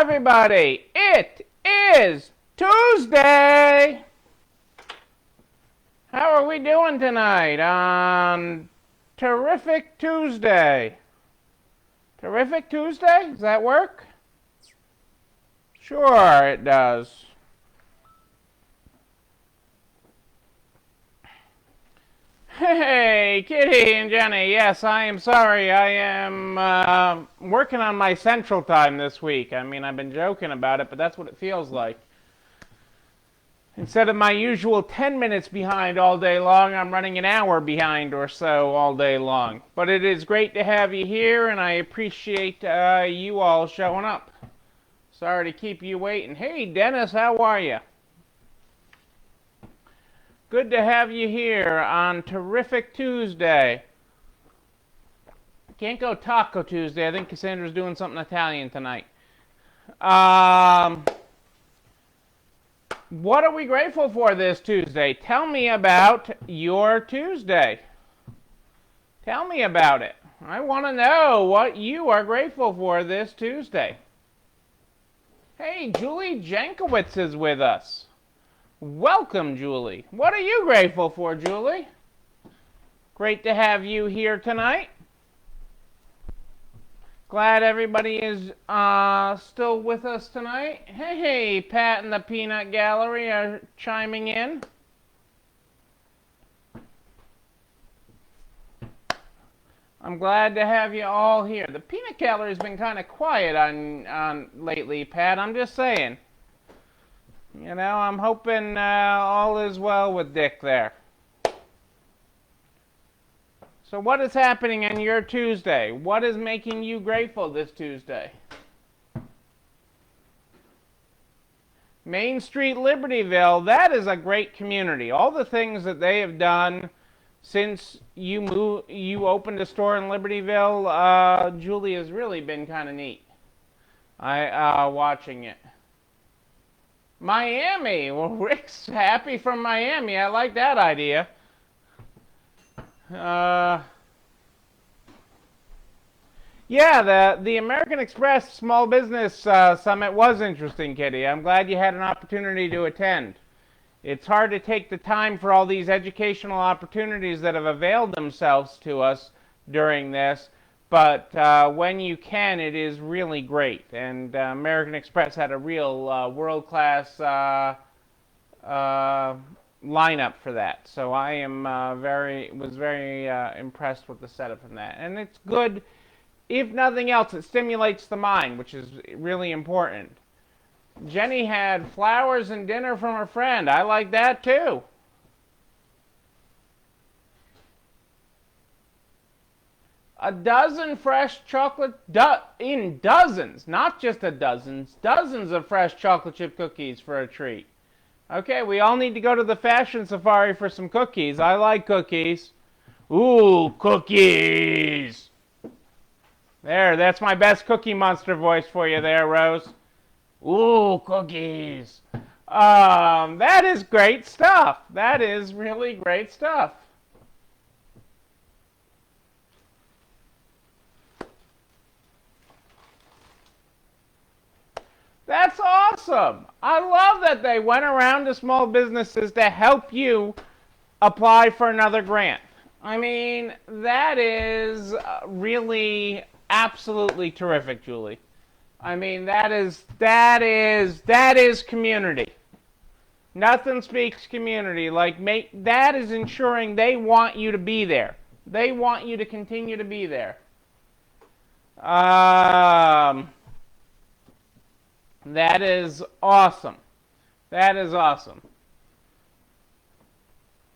everybody! It is Tuesday! How are we doing tonight on Terrific Tuesday? Terrific Tuesday? Does that work? Sure, it does. Hey, Kitty and Jenny. Yes, I am sorry. I am working on my Central Time this week. I mean, I've been joking about it, but that's what it feels like. Instead of my usual 10 minutes behind all day long, I'm running an hour behind or so all day long. But it is great to have you here, and I appreciate you all showing up. Sorry to keep you waiting. Hey, Dennis, how are you? Good to have you here on Terrific Tuesday. Can't go Taco Tuesday. I think Cassandra's doing something Italian tonight. What are we grateful for this Tuesday? Tell me about your Tuesday. Tell me about it. I want to know what you are grateful for this Tuesday. Hey, Julie Jankowitz is with us. Welcome, Julie. What are you grateful for, Julie? Great to have you here tonight. Glad everybody is still with us tonight. Hey, Pat and the Peanut Gallery are chiming in. I'm glad to have you all here. The Peanut Gallery has been kind of quiet on lately, Pat. I'm just saying. You know, I'm hoping all is well with Dick there. So what is happening on your Tuesday? What is making you grateful this Tuesday? Main Street Libertyville, that is a great community. All the things that they have done since you opened a store in Libertyville, Julie, has really been kind of neat. Watching it. Miami. Well, Rick's happy from Miami. I like that idea. Yeah, the American Express Small Business Summit was interesting, Kitty. I'm glad you had an opportunity to attend. It's hard to take the time for all these educational opportunities that have availed themselves to us during this, but when you can, it is really great. And American Express had a real world-class lineup for that. So I am was very impressed with the setup from that. And it's good, if nothing else, it stimulates the mind, which is really important. Jenny had flowers and dinner from her friend. I like that too. A dozen fresh chocolate, in dozens, not just a dozens of fresh chocolate chip cookies for a treat. Okay, we all need to go to the fashion safari for some cookies. I like cookies. Ooh, cookies! There, that's my best Cookie Monster voice for you there, Rose. Ooh, cookies! That is great stuff. That is really great stuff. That's awesome. I love that they went around to small businesses to help you apply for another grant. I mean, that is really absolutely terrific, Julie. I mean, that is community. Nothing speaks community like that is ensuring they want you to be there. They want you to continue to be there. That is awesome. That is awesome.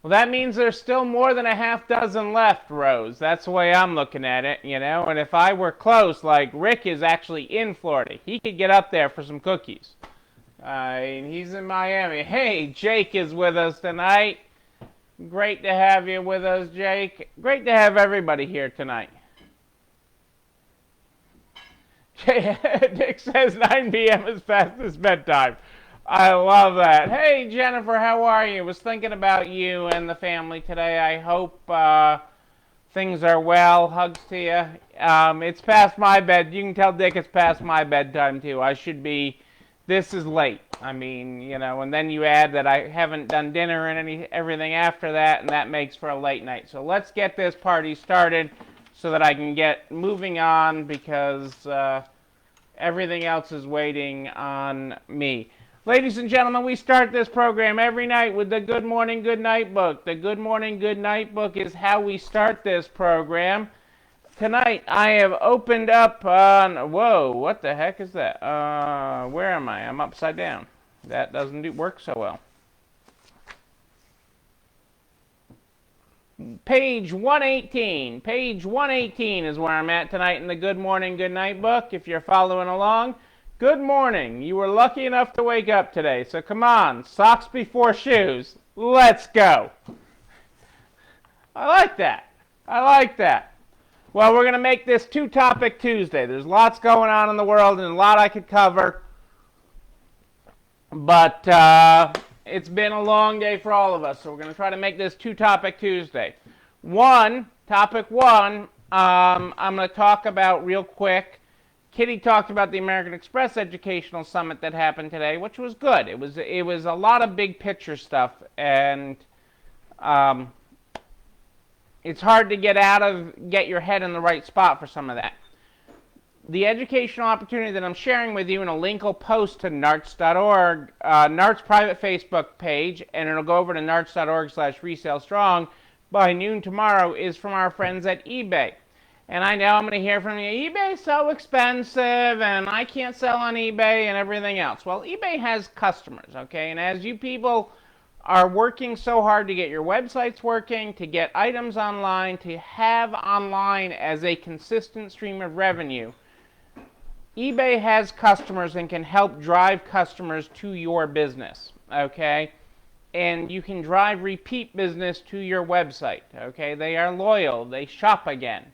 Well, that means there's still more than a half dozen left, Rose. That's the way I'm looking at it, you know. And if I were close, like Rick is actually in Florida, he could get up there for some cookies. He's in Miami. Hey, Jake is with us tonight. Great to have you with us, Jake. Great to have everybody here tonight. Dick says 9 p.m. is past his bedtime. I love that. Hey, Jennifer, how are you? Was thinking about you and the family today. I hope Things are well. Hugs to you. It's past my bed. You can tell Dick it's past my bedtime too. I should be. This is late. I mean, you know, and then you add that I haven't done dinner and everything after that, and that makes for a late night. So let's get this party started so that I can get moving on because everything else is waiting on me. Ladies and gentlemen, we start this program every night with the Good Morning, Good Night book. The Good Morning, Good Night book is how we start this program. Tonight, I have opened up on... Whoa, what the heck is that? Where am I? I'm upside down. That doesn't work so well. Page 118. Page 118 is where I'm at tonight in the Good Morning, Good Night book, if you're following along. Good morning. You were lucky enough to wake up today, so come on, socks before shoes. Let's go. I like that. I like that. Well, we're going to make this two-topic Tuesday. There's lots going on in the world and a lot I could cover, but it's been a long day for all of us, so we're going to try to make this two-topic Tuesday. Topic one, I'm going to talk about real quick. Kitty talked about the American Express Educational Summit that happened today, which was good. It was a lot of big picture stuff, and it's hard to get your head in the right spot for some of that. The educational opportunity that I'm sharing with you, and a link will post to narts.org, Nart's private Facebook page, and it'll go over to narts.org/resalestrong by noon tomorrow, is from our friends at eBay. And I know I'm going to hear from you, eBay's so expensive, and I can't sell on eBay and everything else. Well, eBay has customers, okay? And as you people are working so hard to get your websites working, to get items online, to have online as a consistent stream of revenue, eBay has customers and can help drive customers to your business, okay? And you can drive repeat business to your website, okay? They are loyal. They shop again.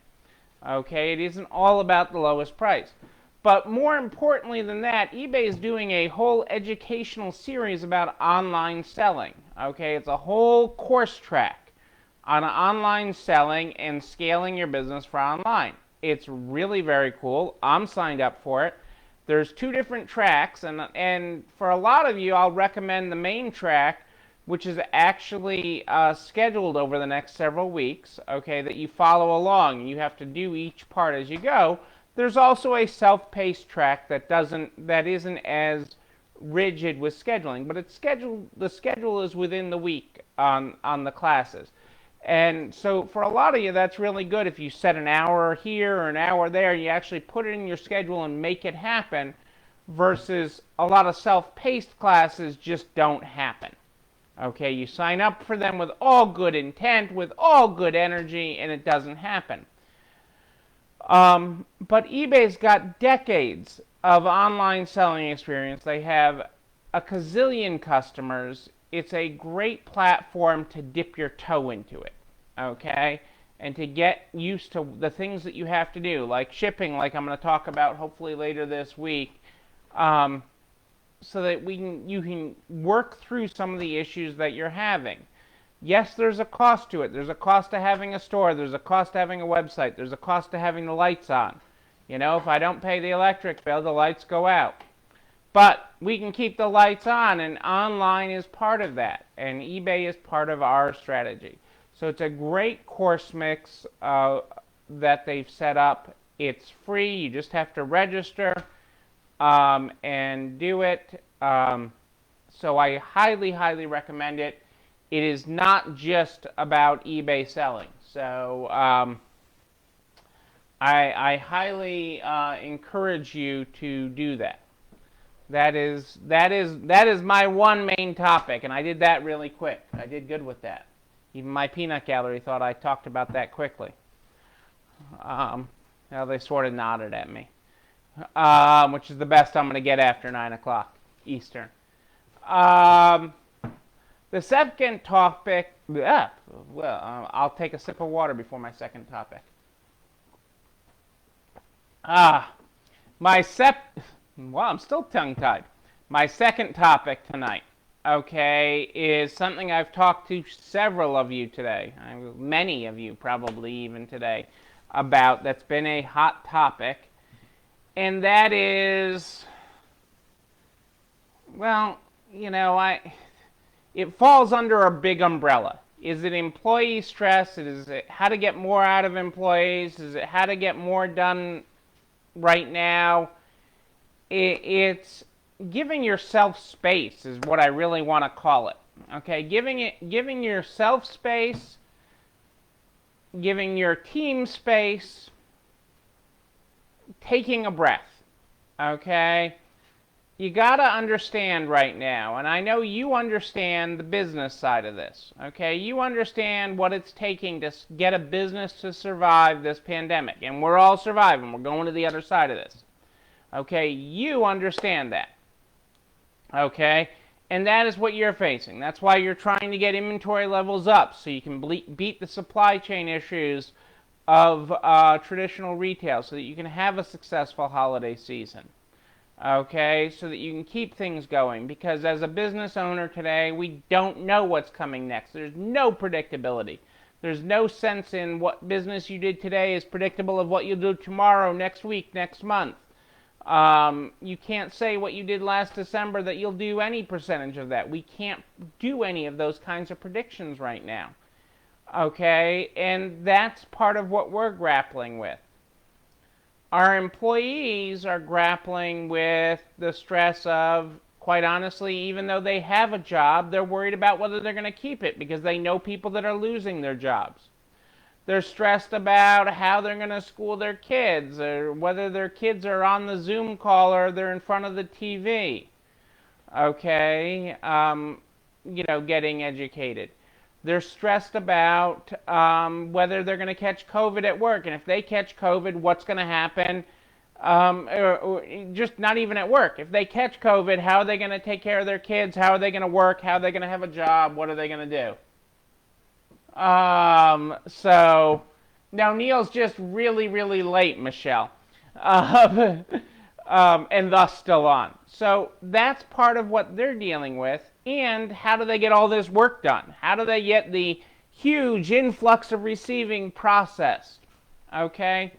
Okay, it isn't all about the lowest price. But more importantly than that, eBay is doing a whole educational series about online selling. Okay, it's a whole course track on online selling and scaling your business for online. It's really very cool. I'm signed up for it. There's two different tracks, and for a lot of you, I'll recommend the main track, which is actually scheduled over the next several weeks, okay, that you follow along. You have to do each part as you go. There's also a self-paced track that isn't as rigid with scheduling, but the schedule is within the week on the classes. And so for a lot of you, that's really good if you set an hour here or an hour there, you actually put it in your schedule and make it happen, versus a lot of self-paced classes just don't happen. Okay, you sign up for them with all good intent, with all good energy, and it doesn't happen. But eBay's got decades of online selling experience. They have a gazillion customers. It's a great platform to dip your toe into it, okay? And to get used to the things that you have to do, like shipping, like I'm going to talk about hopefully later this week, so that you can work through some of the issues that you're having. Yes, there's a cost to it. There's a cost to having a store. There's a cost to having a website. There's a cost to having the lights on. You know, if I don't pay the electric bill, the lights go out. But we can keep the lights on, and online is part of that. And eBay is part of our strategy. So it's a great course mix that they've set up. It's free. You just have to register and do it. So I highly, highly recommend it. It is not just about eBay selling. So I highly encourage you to do that. That is my one main topic, and I did that really quick. I did good with that. Even my peanut gallery thought I talked about that quickly. Now they sort of nodded at me, which is the best I'm going to get after 9 o'clock Eastern. The second topic, I'll take a sip of water before my second topic. Well, I'm still tongue-tied. My second topic tonight. okay, is something I've talked to several of you today, many of you probably even today, about. That's been a hot topic, and that is, well, it falls under a big umbrella. Is it employee stress? Is it how to get more out of employees? Is it how to get more done right now? It's giving yourself space is what I really want to call it. Okay, giving yourself space, giving your team space, taking a breath. Okay? You got to understand right now, and I know you understand the business side of this, okay? You understand what it's taking to get a business to survive this pandemic, and we're all surviving. We're going to the other side of this, okay? You understand that, okay? And that is what you're facing. That's why you're trying to get inventory levels up so you can beat the supply chain issues of traditional retail so that you can have a successful holiday season. Okay, so that you can keep things going, because as a business owner today, we don't know what's coming next. There's no predictability. There's no sense in what business you did today is predictable of what you'll do tomorrow, next week, next month. You can't say what you did last December that you'll do any percentage of that. We can't do any of those kinds of predictions right now. Okay, and that's part of what we're grappling with. Our employees are grappling with the stress of, quite honestly, even though they have a job, they're worried about whether they're going to keep it because they know people that are losing their jobs. They're stressed about how they're going to school their kids, or whether their kids are on the Zoom call or they're in front of the TV. Okay, getting educated. They're stressed about whether they're going to catch COVID at work. And if they catch COVID, what's going to happen? Or just not even at work. If they catch COVID, how are they going to take care of their kids? How are they going to work? How are they going to have a job? What are they going to do? So, now Neil's just really, really late, Michelle. And thus still on. So that's part of what they're dealing with. And how do they get all this work done? How do they get the huge influx of receiving processed? Okay?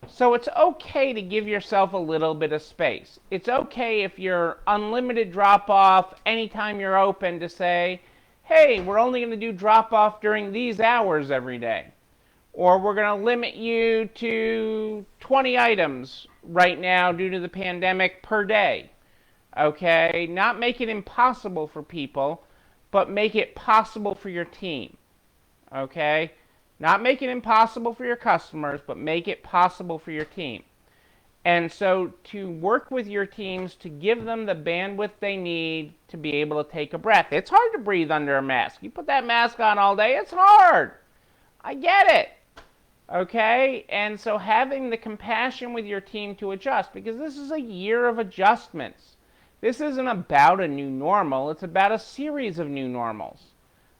So it's okay to give yourself a little bit of space. It's okay if you're unlimited drop-off anytime you're open to say, hey, we're only going to do drop-off during these hours every day. Or we're going to limit you to 20 items right now due to the pandemic per day. Okay, not make it impossible for people, but make it possible for your team. Okay, not make it impossible for your customers, but make it possible for your team. And so to work with your teams to give them the bandwidth they need to be able to take a breath. It's hard to breathe under a mask. You put that mask on all day, it's hard. I get it. Okay, and so having the compassion with your team to adjust, because this is a year of adjustments. This isn't about a new normal, it's about a series of new normals.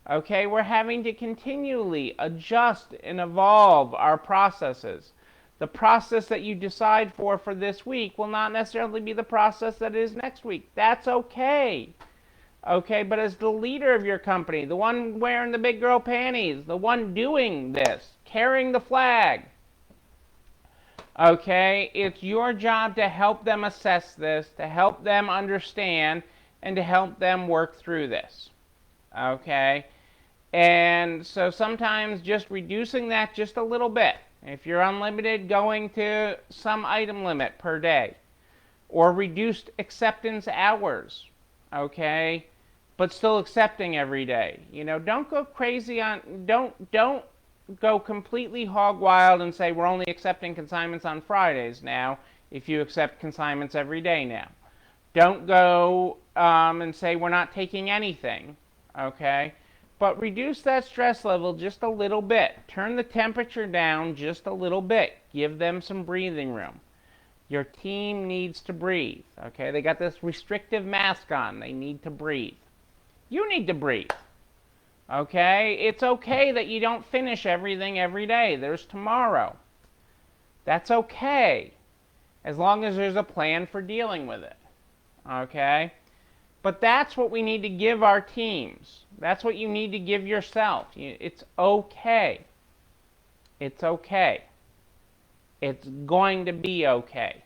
Okay, we're having to continually adjust and evolve our processes. The process that you decide for this week will not necessarily be the process that is next week. That's okay. Okay, but as the leader of your company, the one wearing the big girl panties, the one doing this, carrying the flag, okay, it's your job to help them assess this, to help them understand, and to help them work through this. Okay? And so sometimes just reducing that just a little bit. If you're unlimited, going to some item limit per day. Or reduced acceptance hours. Okay? But still accepting every day. Don't go crazy on, don't go completely hog wild and say we're only accepting consignments on Fridays now if you accept consignments every day now. Don't go and say we're not taking anything, okay? But reduce that stress level just a little bit. Turn the temperature down just a little bit. Give them some breathing room. Your team needs to breathe, okay? They got this restrictive mask on. They need to breathe. You need to breathe. Okay? It's okay that you don't finish everything every day. There's tomorrow. That's okay. As long as there's a plan for dealing with it. Okay? But that's what we need to give our teams. That's what you need to give yourself. It's okay. It's okay. It's going to be okay.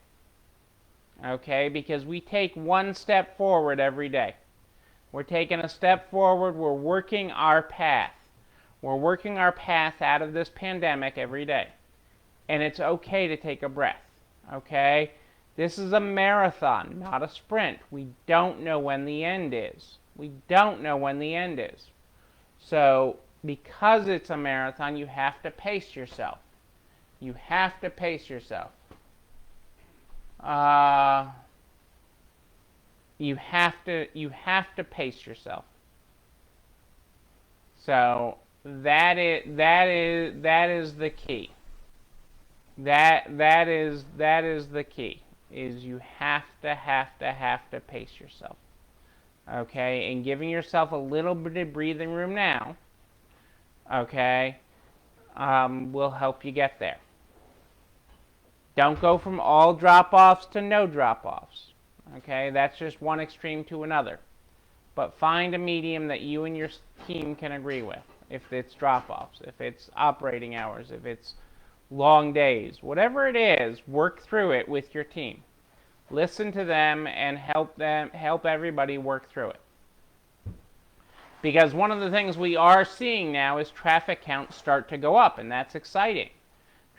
Okay? Because we take one step forward every day. We're taking a step forward. We're working our path. We're working our path out of this pandemic every day. And it's okay to take a breath. Okay? This is a marathon, not a sprint. We don't know when the end is. We don't know when the end is. So, because it's a marathon, you have to pace yourself. You have to pace yourself. You have to pace yourself. So that is the key. That is the key. Is you have to pace yourself. Okay, and giving yourself a little bit of breathing room now, okay, will help you get there. Don't go from all drop-offs to no drop-offs. Okay, that's just one extreme to another. But find a medium that you and your team can agree with. If it's drop-offs, if it's operating hours, if it's long days, whatever it is, work through it with your team. Listen to them and help everybody work through it. Because one of the things we are seeing now is traffic counts start to go up, and that's exciting.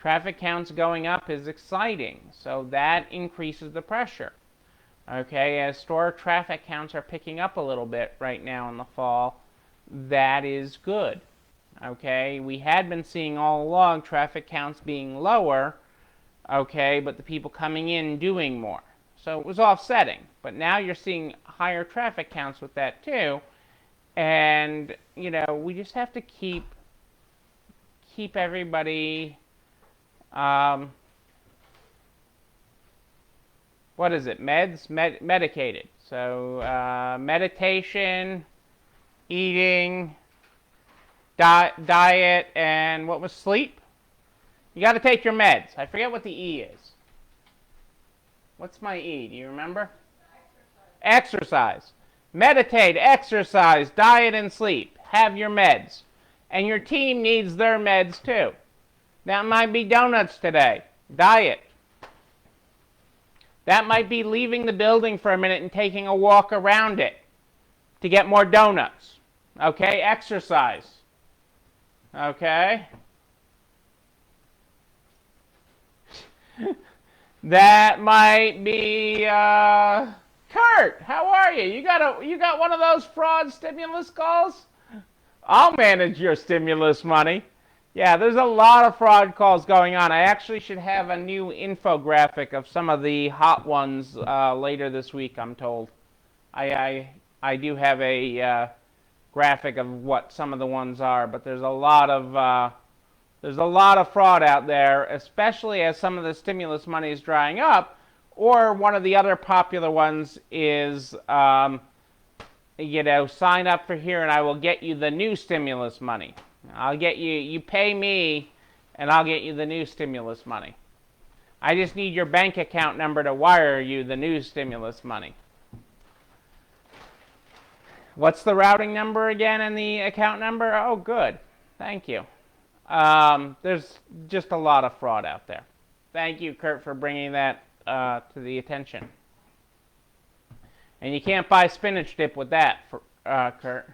Traffic counts going up is exciting, so that increases the pressure. Okay, as store traffic counts are picking up a little bit right now in the fall, that is good. Okay, we had been seeing all along traffic counts being lower, okay, but the people coming in doing more. So it was offsetting, but now you're seeing higher traffic counts with that too, and we just have to keep everybody. What is it? Medicated. So meditation, eating, diet, and what was sleep? You got to take your meds. I forget what the E is. What's my E? Do you remember? Exercise. Meditate, exercise, diet, and sleep. Have your meds. And your team needs their meds too. That might be donuts today. Diet. That might be leaving the building for a minute and taking a walk around it to get more donuts. Okay? Exercise. Okay? That might be Kurt, how are you? You got one of those fraud stimulus calls? I'll manage your stimulus money. Yeah, there's a lot of fraud calls going on. I actually should have a new infographic of some of the hot ones later this week, I'm told. I do have a graphic of what some of the ones are, but there's a lot of fraud out there, especially as some of the stimulus money is drying up. Or one of the other popular ones is, sign up for here and I will get you the new stimulus money. I'll get you pay me and I'll get you the new stimulus money. I just need your bank account number to wire you the new stimulus money. What's the routing number again and the account number? Oh, good. Thank you. There's just a lot of fraud out there. Thank you, Kurt, for bringing that to the attention. And you can't buy spinach dip with that, Kurt.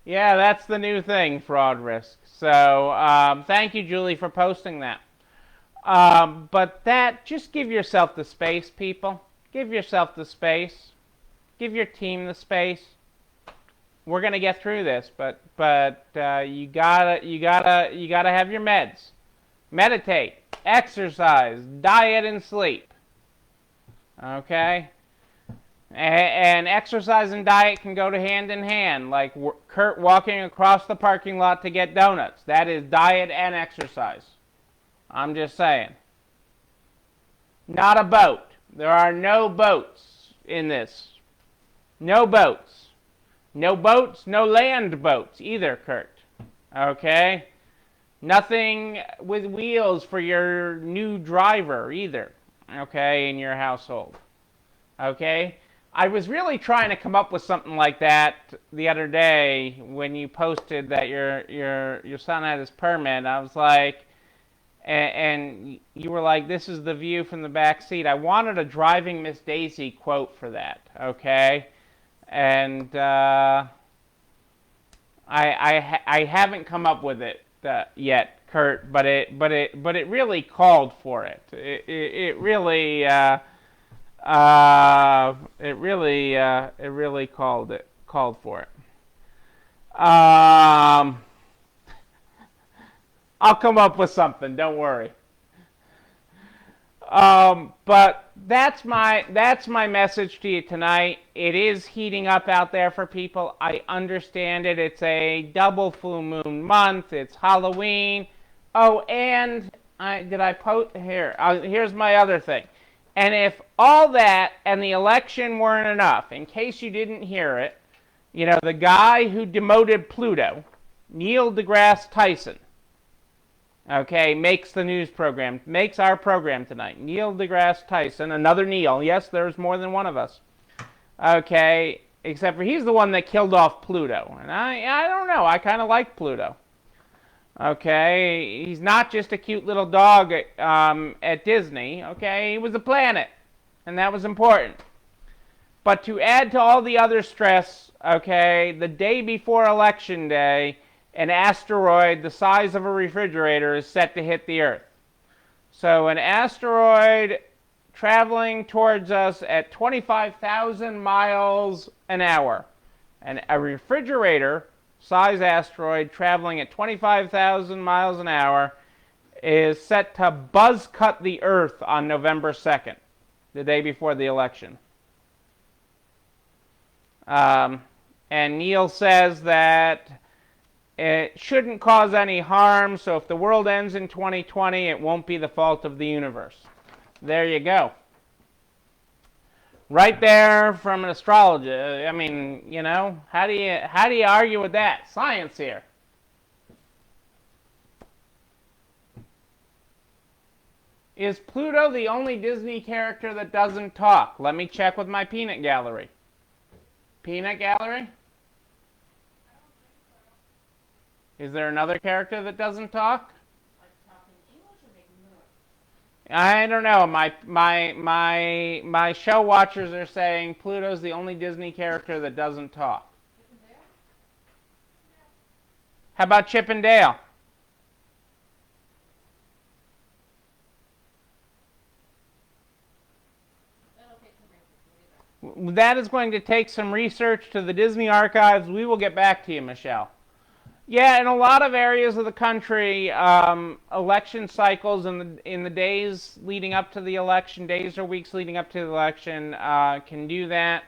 Yeah, that's the new thing, fraud risk. So thank you, Julie, for posting that. But just give yourself the space, people. Give yourself the space. Give your team the space. We're gonna get through this, but you gotta have your meds. Meditate, exercise, diet, and sleep. Okay? And exercise and diet can go to hand in hand, like Kurt walking across the parking lot to get donuts. That is diet and exercise. I'm just saying. Not a boat. There are no boats in this. No boats. No boats, no land boats either, Kurt. Okay? Nothing with wheels for your new driver either, okay, in your household. Okay? I was really trying to come up with something like that the other day when you posted that your son had his permit. I was like, and you were like, "This is the view from the back seat." I wanted a Driving Miss Daisy quote for that, okay? And I haven't come up with it yet, Kurt, but it really called for it. It really called for it. I'll come up with something. Don't worry. But that's my message to you tonight. It is heating up out there for people. I understand it. It's a double full moon month. It's Halloween. Oh, and did I post here? Here's my other thing. And if all that and the election weren't enough, in case you didn't hear it, you know, the guy who demoted Pluto, Neil deGrasse Tyson, okay, makes the news program, makes our program tonight. Neil deGrasse Tyson, another Neil. Yes, there's more than one of us. Okay, except for he's the one that killed off Pluto. And I don't know, I kind of like Pluto. Okay, he's not just a cute little dog at Disney. Okay, he was a planet, and that was important. But to add to all the other stress, okay, the day before Election Day, an asteroid the size of a refrigerator is set to hit the Earth. So an asteroid traveling towards us at 25,000 miles an hour, and a refrigerator size asteroid traveling at 25,000 miles an hour is set to buzz cut the Earth on November 2nd, the day before the election. And Neil says that it shouldn't cause any harm, so if the world ends in 2020, it won't be the fault of the universe. There you go. Right there from an astrologer. I mean, you know, how do you argue with that? Science here. Is Pluto the only Disney character that doesn't talk? Let me check with my peanut gallery. Peanut gallery? Is there another character that doesn't talk? I don't know. My show watchers are saying Pluto's the only Disney character that doesn't talk. How about Chip and Dale? That is going to take some research to the Disney archives. We will get back to you, Michelle. Yeah, in a lot of areas of the country, election cycles in the days leading up to the election, days or weeks leading up to the election, can do that.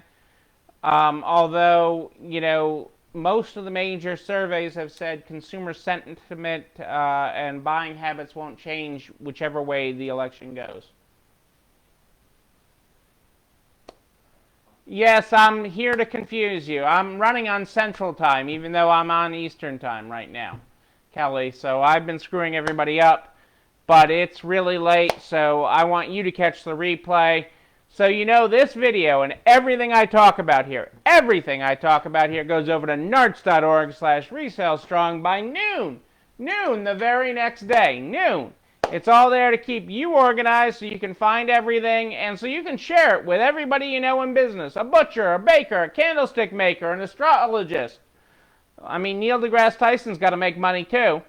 Although, you know, most of the major surveys have said consumer sentiment and buying habits won't change whichever way the election goes. Yes, I'm here to confuse you. I'm running on Central Time, even though I'm on Eastern Time right now, Kelly. So I've been screwing everybody up, but it's really late, so I want you to catch the replay. So you know this video and everything I talk about here goes over to narts.org/resalestrong by noon. Noon the very next day, noon. It's all there to keep you organized so you can find everything and so you can share it with everybody you know in business. A butcher, a baker, a candlestick maker, an astrologist. I mean, Neil deGrasse Tyson's got to make money too.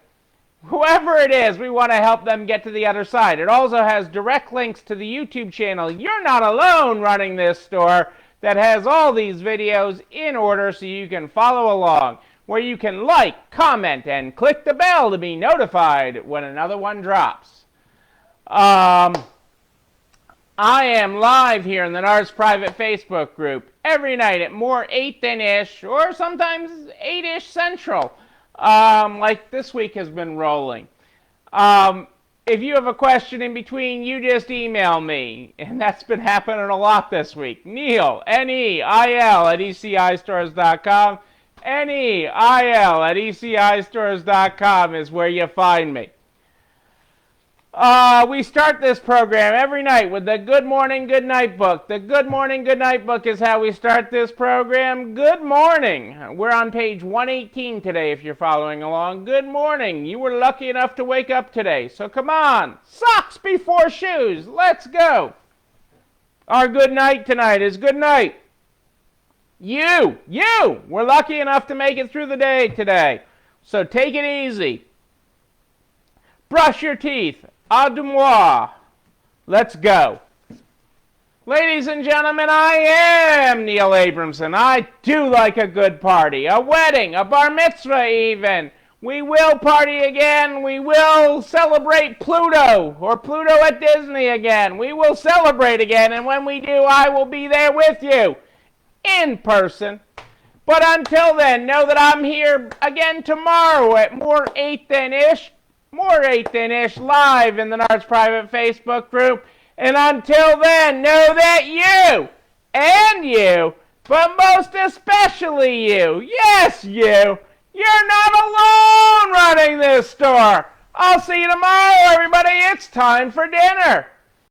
Whoever it is, we want to help them get to the other side. It also has direct links to the YouTube channel. You're not alone running this store that has all these videos in order so you can follow along, where you can like, comment, and click the bell to be notified when another one drops. I am live here in the NARS private Facebook group every night at more 8 than ish, or sometimes 8-ish Central, like this week has been rolling. If you have a question in between, you just email me, and that's been happening a lot this week. Neil, Neil, @ECIstores.com. Neil at ECIstores.com is where you find me. We start this program every night with the Good Morning, Good Night book. The Good Morning, Good Night book is how we start this program. Good morning. We're on page 118 today if you're following along. Good morning. You were lucky enough to wake up today. So come on. Socks before shoes. Let's go. Our good night tonight is good night. You were lucky enough to make it through the day today. So take it easy. Brush your teeth. A demois. Let's go. Ladies and gentlemen, I am Neil Abramson. I do like a good party. A wedding, a bar mitzvah even. We will party again. We will celebrate Pluto or Pluto at Disney again. We will celebrate again. And when we do, I will be there with you in person. But until then, know that I'm here again tomorrow at more 8 than-ish live in the Nards Private Facebook group. And until then, know that you, but most especially you, yes you, you're not alone running this store. I'll see you tomorrow, everybody. It's time for dinner.